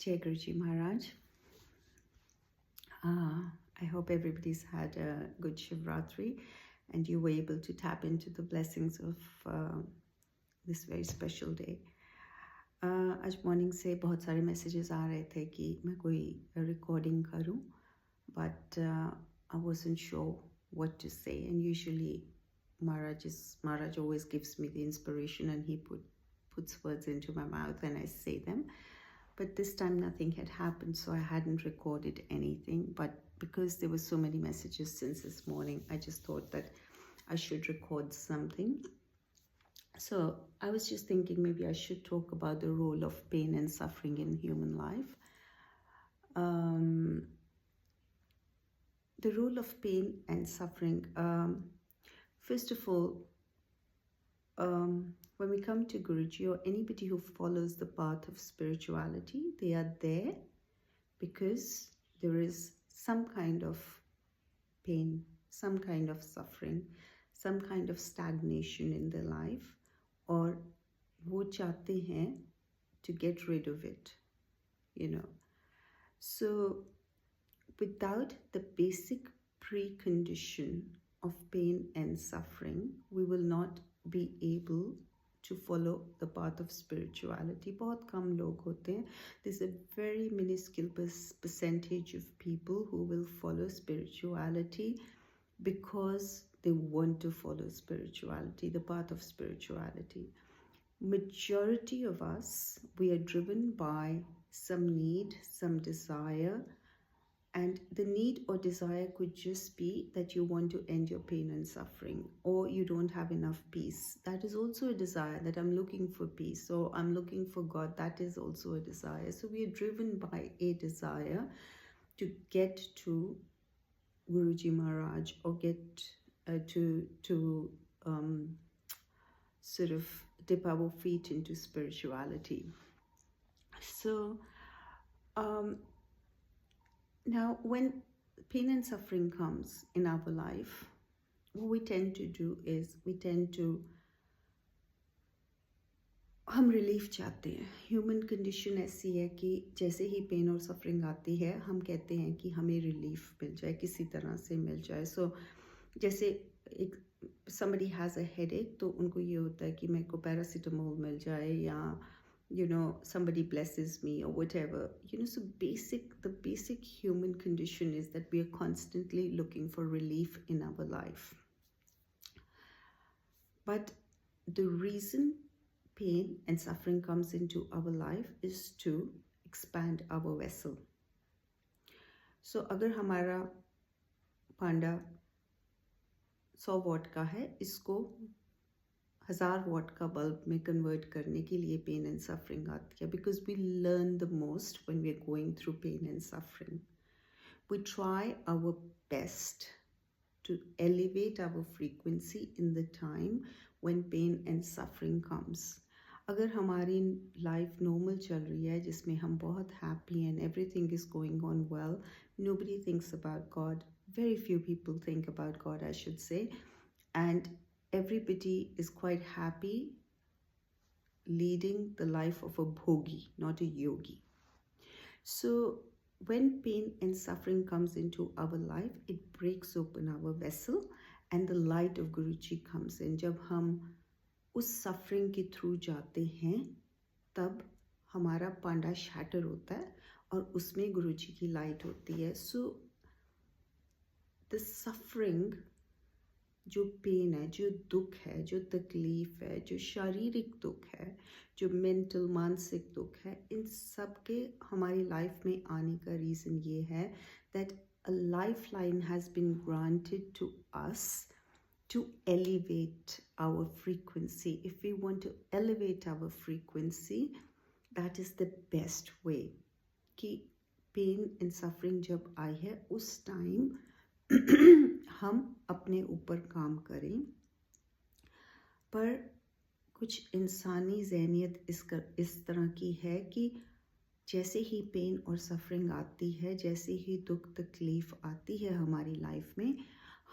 Jai Guruji Maharaj. I hope everybody's had a good Shivratri and you were able to tap into the blessings of this very special day. आज morning से बहुत सारे messages आ रहे थे कि मैं कोई रिकॉर्डिंग करूं, but I wasn't sure what to say, and usually Maharaj always gives me the inspiration and he puts words into my mouth and I say them. But this time nothing had happened, so I hadn't recorded anything. But because there were so many messages since this morning, I just thought that I should record something. So I was just thinking maybe I should talk about the role of pain and suffering in human life. The role of pain and suffering. First of all, when we come to Guruji or anybody who follows the path of spirituality, they are there because there is some kind of pain, some kind of suffering, some kind of stagnation in their life, or wo chahte hain to get rid of it, you know. So without the basic precondition of pain and suffering, we will not be able to follow the path of spirituality. बहुत कम लोग होते हैं. There's a very minuscule percentage of people who will follow spirituality because they want to follow spirituality, the path of spirituality. Majority of us, we are driven by some need, some desire, and the need or desire could just be that you want to end your pain and suffering, or you don't have enough peace. That is also a desire, that I'm looking for peace, or I'm looking for God. That is also a desire. So we are driven by a desire to get to Guruji Maharaj, or get to sort of dip our feet into spirituality. So now, when pain and suffering comes in our life, what we tend to do is हम relief चाहते हैं. Human condition ऐसी है कि जैसे ही pen और suffering आती है, हम कहते हैं कि हमें रिलीफ मिल जाए, किसी तरह से मिल जाए. सो जैसे एक somebody has a headache, तो उनको ये होता है कि मेरे को पैरासीटामोल मिल जाए, या somebody blesses me or whatever. So the basic human condition is that we are constantly looking for relief in our life. But the reason pain and suffering comes into our life is to expand our vessel. So अगर हमारा पांडा 100 what का है, इसको 1000 what का bulb में convert करने के लिए पेन एंड सफरिंग आती है, because we learn the most when we are going through pain and suffering. We try our best to elevate our frequency in the time when pain and suffering comes. अगर हमारी life normal चल रही है, जिसमें हम बहुत happy and everything is going on well, nobody thinks about God, very few people think about God, I should say, and everybody is quite happy leading the life of a bhogi, not a yogi. So when pain and suffering comes into our life, it breaks open our vessel and the light of Guruji comes in. जब हम उस suffering के through जाते हैं, तब हमारा पांडा shatter होता है और उसमें गुरुजी की लाइट होती है. So the suffering, जो पेन है, जो दुख है, जो तकलीफ है, जो शारीरिक दुख है, जो मेंटल मानसिक दुख है, इन सब के हमारी लाइफ में आने का रीज़न ये है that a lifeline has been granted to us to elevate our frequency. If we want to elevate our frequency, that is the best way. कि पेन एंड सफरिंग जब आई है, उस टाइम हम अपने ऊपर काम करें. पर कुछ इंसानी ज़हनियत इस तरह की है कि जैसे ही पेन और सफरिंग आती है, जैसे ही दुख तकलीफ़ आती है हमारी लाइफ में,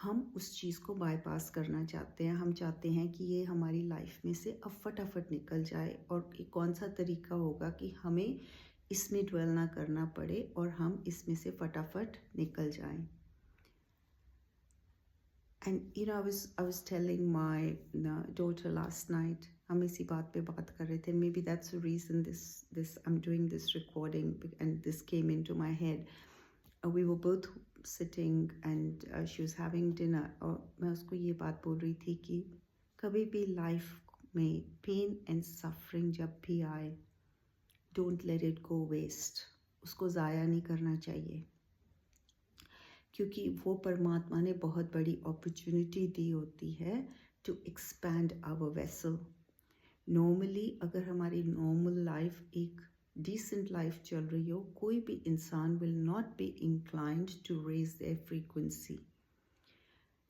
हम उस चीज़ को बाईपास करना चाहते हैं. हम चाहते हैं कि ये हमारी लाइफ में से अब फटाफट निकल जाए, और कौन सा तरीका होगा कि हमें इसमें ड्वेल ना करना पड़े और हम इसमें से फटाफट निकल जाएं. And you know, I was telling my daughter last night. हम इसी बात पे बात कर रहे थे. Maybe that's the reason this I'm doing this recording and this came into my head. We were both sitting and she was having dinner. और मैं उसको ये बात बोल रही थी कि कभी भी लाइफ में पेन एंड सफरिंग जब भी आए, don't let it go waste. उसको ज़ाया नहीं करना चाहिए, क्योंकि वो परमात्मा ने बहुत बड़ी अपॉर्चुनिटी दी होती है to expand our vessel. Normally अगर हमारी नॉर्मल लाइफ एक डिसेंट लाइफ चल रही हो, कोई भी इंसान will not be inclined to raise their frequency.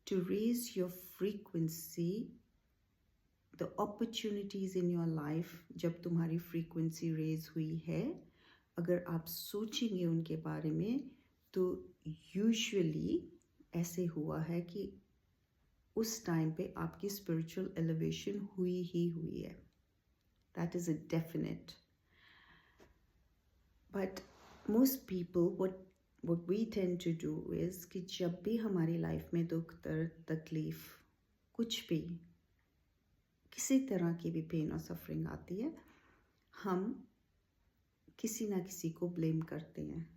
To raise your frequency, the opportunities in your life जब तुम्हारी फ्रीक्वेंसी रेज हुई है, अगर आप सोचेंगे उनके बारे में, तो यूजुअली ऐसे हुआ है कि उस टाइम पे आपकी स्पिरिचुअल एलिवेशन हुई ही हुई है. That is a definite. But most people what we tend to do is कि जब भी हमारी लाइफ में दुख, दर्द, तकलीफ, कुछ भी, किसी तरह की भी पेन और सफरिंग आती है, हम किसी ना किसी को ब्लेम करते हैं,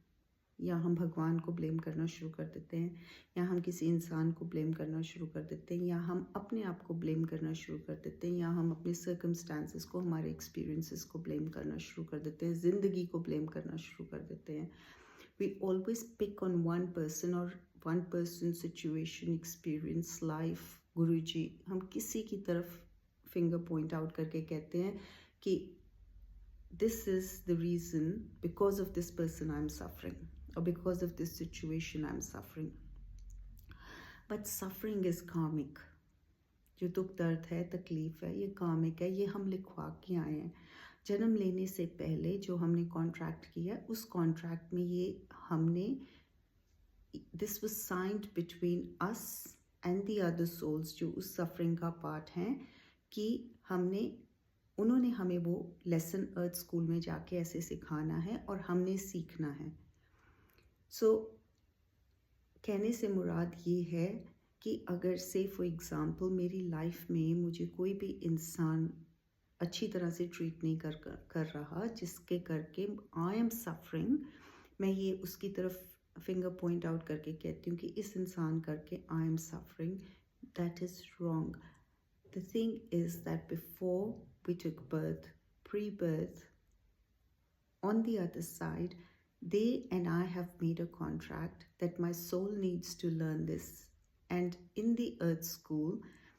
या हम भगवान को ब्लेम करना शुरू कर देते हैं, या हम किसी इंसान को ब्लेम करना शुरू कर देते हैं, या हम अपने आप को ब्लेम करना शुरू कर देते हैं, या हम अपने सर्कमस्टांसेस को, हमारे एक्सपीरियंसेस को ब्लेम करना शुरू कर देते हैं, ज़िंदगी को ब्लेम करना शुरू कर देते हैं. We always pick on one person और one person, situation, experience, life, Guruji. हम किसी की तरफ फिंगर पॉइंट आउट करके कहते हैं कि this is the reason, because of this person I'm suffering, or because of this situation I'm suffering. But suffering is karmic. जो दुख दर्द है, तकलीफ है, ये कार्मिक है. ये हम लिखवा के आए हैं. जन्म लेने से पहले जो हमने कॉन्ट्रैक्ट किया, उस कॉन्ट्रैक्ट में ये हमने, this was signed between us and the other souls जो उस सफरिंग का पार्ट हैं, कि उन्होंने हमें वो लेसन अर्थ स्कूल में जाके ऐसे सिखाना है और हमने सीखना है. सो कहने से मुराद ये है कि अगर से फॉर एग्ज़ाम्पल मेरी लाइफ में मुझे कोई भी इंसान अच्छी तरह से ट्रीट नहीं कर रहा, जिसके करके आई एम सफरिंग, मैं ये उसकी तरफ फिंगर पॉइंट आउट करके कहती हूँ कि इस इंसान करके I am suffering. That is wrong. The thing is that before we took birth, pre-birth, on the other side, they and I have made a contract that my soul needs to learn this. And in the earth school,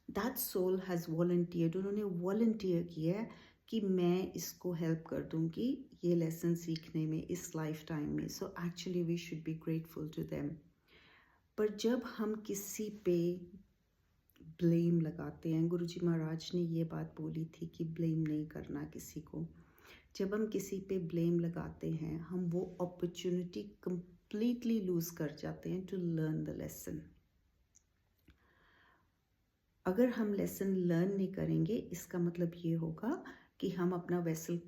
that soul has volunteered, उन्होंने volunteer किया है कि मैं इसको help कर दूँगी ये lesson सीखने में इस lifetime में. So actually we should be grateful to them. पर जब हम किसी पे ब्लेम लगाते हैं, गुरुजी महाराज ने ये बात बोली थी कि ब्लेम नहीं करना किसी को. जब हम किसी पे ब्लेम लगाते हैं, हम वो अपॉर्चुनिटी कंप्लीटली लूज कर जाते हैं टू लर्न द लेसन. अगर हम लेसन लर्न नहीं करेंगे, इसका मतलब ये होगा कि हम अपना वेसल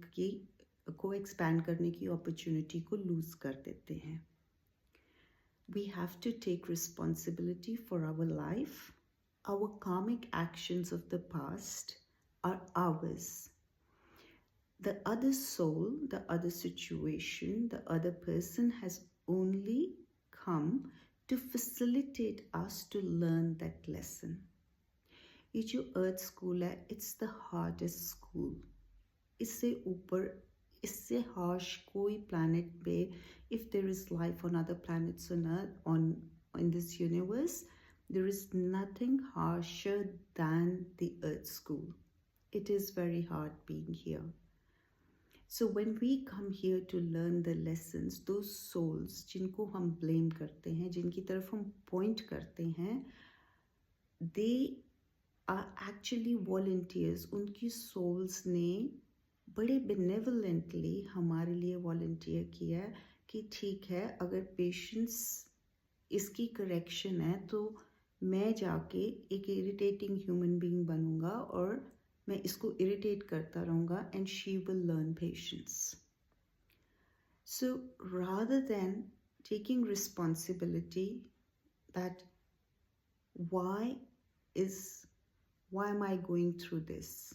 को एक्सपैंड करने की अपॉर्चुनिटी को लूज कर देते हैं. We have to take responsibility for our life. Our karmic actions of the past are ours. The other soul, the other situation, the other person has only come to facilitate us to learn that lesson. ये जो अर्थ school है, it's the hardest school. इससे ऊपर, इससे harsh कोई planet पे, if there is life on other planets on Earth, in this universe, there is nothing harsher than the earth school. It is very hard being here. So when we come here to learn the lessons, those souls जिनको हम blame करते हैं, जिनकी तरफ हम point करते हैं, they are actually volunteers. उनकी souls ने बड़े benevolently हमारे लिए volunteer किया है कि ठीक है, अगर patience इसकी correction है, तो मैं जाके एक इरिटेटिंग ह्यूमन बीइंग बनूंगा और मैं इसको इरिटेट करता रहूँगा, and she will learn patience. So rather than taking responsibility that why am I going through this,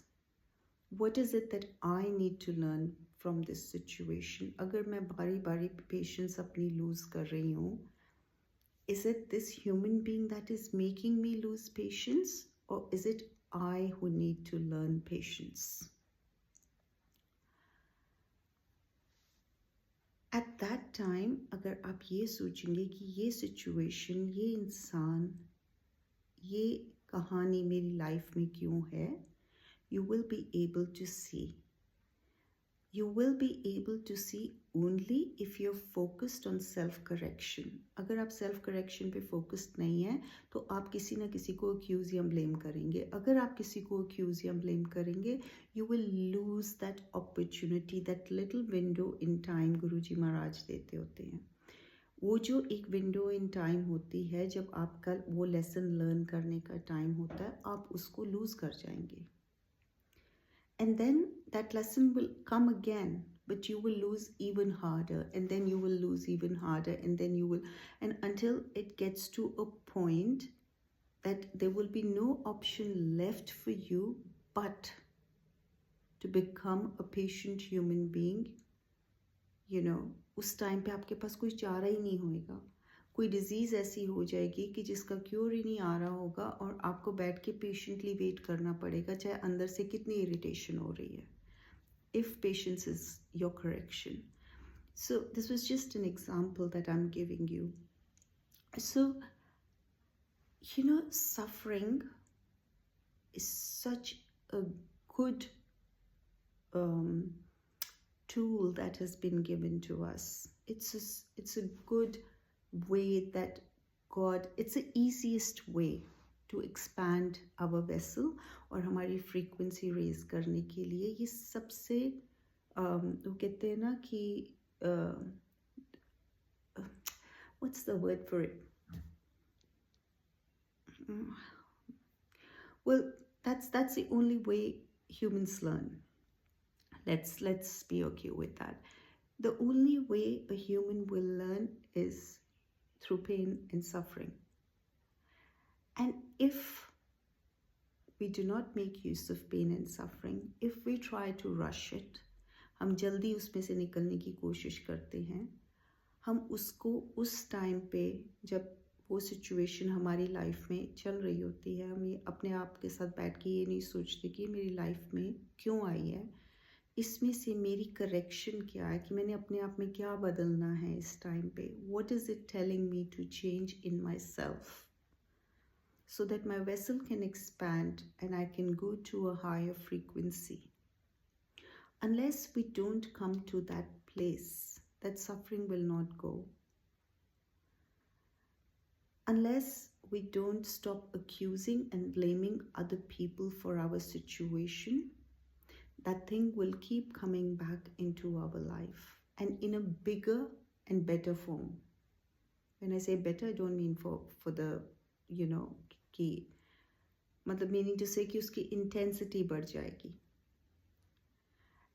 what is it that I need to learn from this situation, अगर मैं बारी बारी patience अपनी lose कर रही हूँ, is it this human being that is making me lose patience, or is it I who need to learn patience? At that time अगर आप ये सोचेंगे कि ये situation, ये इंसान, ये कहानी मेरी लाइफ में क्यों है, you will be able to see. You will be able to see only if you're focused on self-correction. अगर आप self-correction पे focused नहीं हैं तो आप किसी ना किसी को accuse या blame करेंगे. अगर आप किसी को accuse या blame करेंगे, you will lose that opportunity, that little window in time गुरुजी महाराज देते होते हैं. वो जो एक विंडो इन टाइम होती है जब आपका वो लेसन लर्न करने का टाइम होता है, आप उसको लूज कर जाएंगे. And then that lesson will come again, but you will lose even harder, and then you will lose even harder, and then you will, and until it gets to a point that there will be no option left for you but to become a patient human being. You know, उस time पे आपके पास कोई चारा ही नहीं होएगा. कोई disease ऐसी हो जाएगी कि जिसका क्योर ही नहीं आ रहा होगा और आपको बैठ के पेशेंटली वेट करना पड़ेगा, चाहे अंदर से कितनी इरिटेशन हो रही है. If patience is your correction. So this was just an example that I'm giving you. So, you know, suffering is such a good tool that has been given to us. It's a good way that God, it's the easiest way to expand our vessel और हमारी frequency raise करने के लिए. ये सबसे वो कहते हैं ना कि what's the word for it? Well, that's the only way humans learn. Let's be okay with that. The only way a human will learn is through pain and suffering. And if we do not make use of pain and suffering, if we try to rush it, हम जल्दी उसमें से निकलने की कोशिश करते हैं, हम उसको उस टाइम पे जब वो सिचुएशन हमारी लाइफ में चल रही होती है, हम ये अपने आप के साथ बैठ के ये नहीं सोचते कि मेरी लाइफ में क्यों आई है, इसमें से मेरी करेक्शन क्या है, कि मैंने अपने आप में क्या बदलना है इस टाइम पे. What is it telling me to change in myself so that my vessel can expand and I can go to a higher frequency? Unless we don't come to that place, that suffering will not go. Unless we don't stop accusing and blaming other people for our situation, that thing will keep coming back into our life, and in a bigger and better form. When I say better, I don't mean for the, you know, कि मतलब meaning to say कि उसकी intensity बढ़ जाएगी.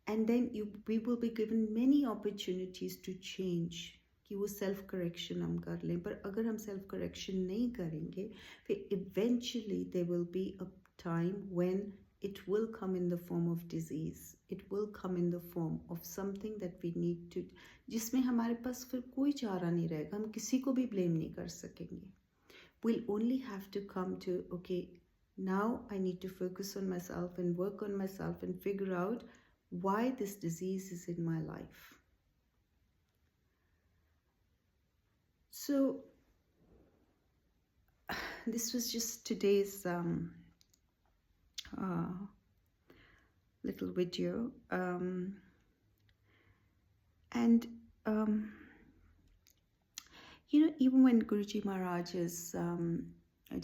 And then we will be given many opportunities to change, कि वो self correction हम कर लें. पर अगर हम self correction नहीं करेंगे, फिर eventually there will be a time when it will come in the form of disease. It will come in the form of something that we need to, जिसमें हमारे पास फिर कोई चारा नहीं रहेगा, हम किसी को भी blame नहीं कर सकेंगे. We'll only have to come to, okay, now I need to focus on myself and work on myself and figure out why this disease is in my life. So this was just today's little video, and you know, even when Guruji Maharaj is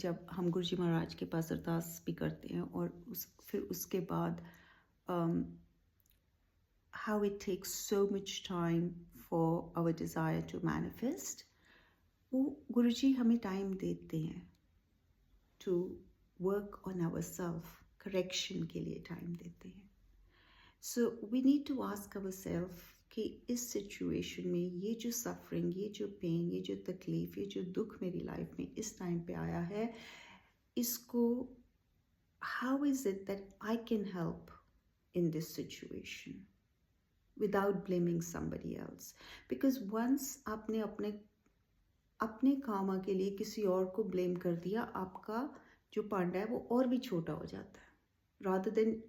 जब हम गुरुजी महाराज के पास अरदास भी करते हैं और फिर उसके बाद how it takes so much time for our desire to manifest, वो गुरुजी हमें टाइम देते हैं to work on ourselves, correction के लिए टाइम देते हैं. So we need to ask ourselves कि इस सिचुएशन में ये जो सफरिंग, ये जो पेन, ये जो तकलीफ, ये जो दुख मेरी लाइफ में इस टाइम पे आया है, इसको how is it that I can help in this situation without blaming somebody else? Because once आपने अपने कामा के लिए किसी और को ब्लेम कर दिया, आपका जो पांडा है वो और भी छोटा हो जाता है. Rather than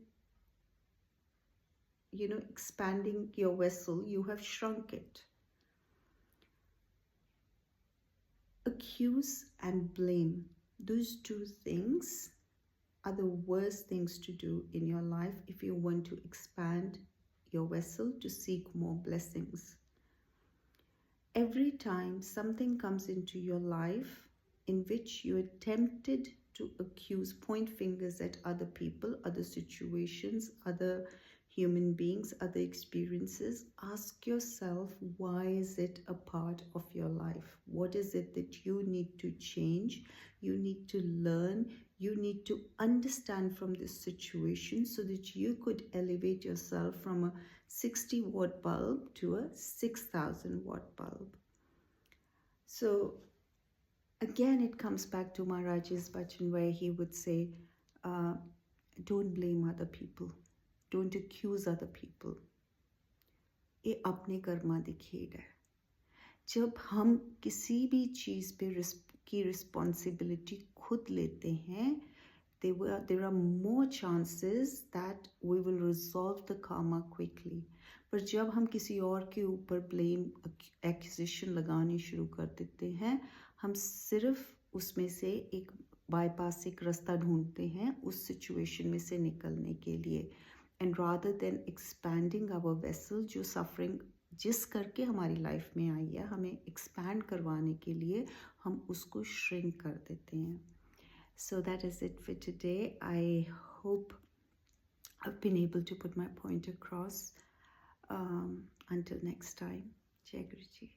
expanding your vessel, you have shrunk it. Accuse and blame, those two things are the worst things to do in your life if you want to expand your vessel to seek more blessings. Every time something comes into your life in which you are tempted to accuse, point fingers at other people, other situations, other human beings, other experiences, ask yourself, why is it a part of your life? What is it that you need to change? You need to learn. You need to understand from this situation so that you could elevate yourself from a 60 watt bulb to a 6,000 watt bulb. So again, it comes back to Maharaj's Bachan, where he would say, don't blame other people. Don't accuse other people. ये अपने कर्मा दी खेड है. जब हम किसी भी चीज़ पे की responsibility खुद लेते हैं, there are more chances that we will resolve the karma quickly. पर जब हम किसी और के ऊपर ब्लेम, एक्यूजेशन लगाने शुरू कर देते हैं, हम सिर्फ उसमें से एक बाईपास, एक रास्ता ढूंढते हैं उस सिचुएशन में से निकलने के लिए. And rather than expanding our vessel, जो सफरिंग जिस करके हमारी लाइफ में आई है, हमें एक्सपैंड करवाने के लिए हम उसको श्रिंक कर देते हैं. So that is it for today. I hope I've been able to put my point across. Until next time, Jai Guruji.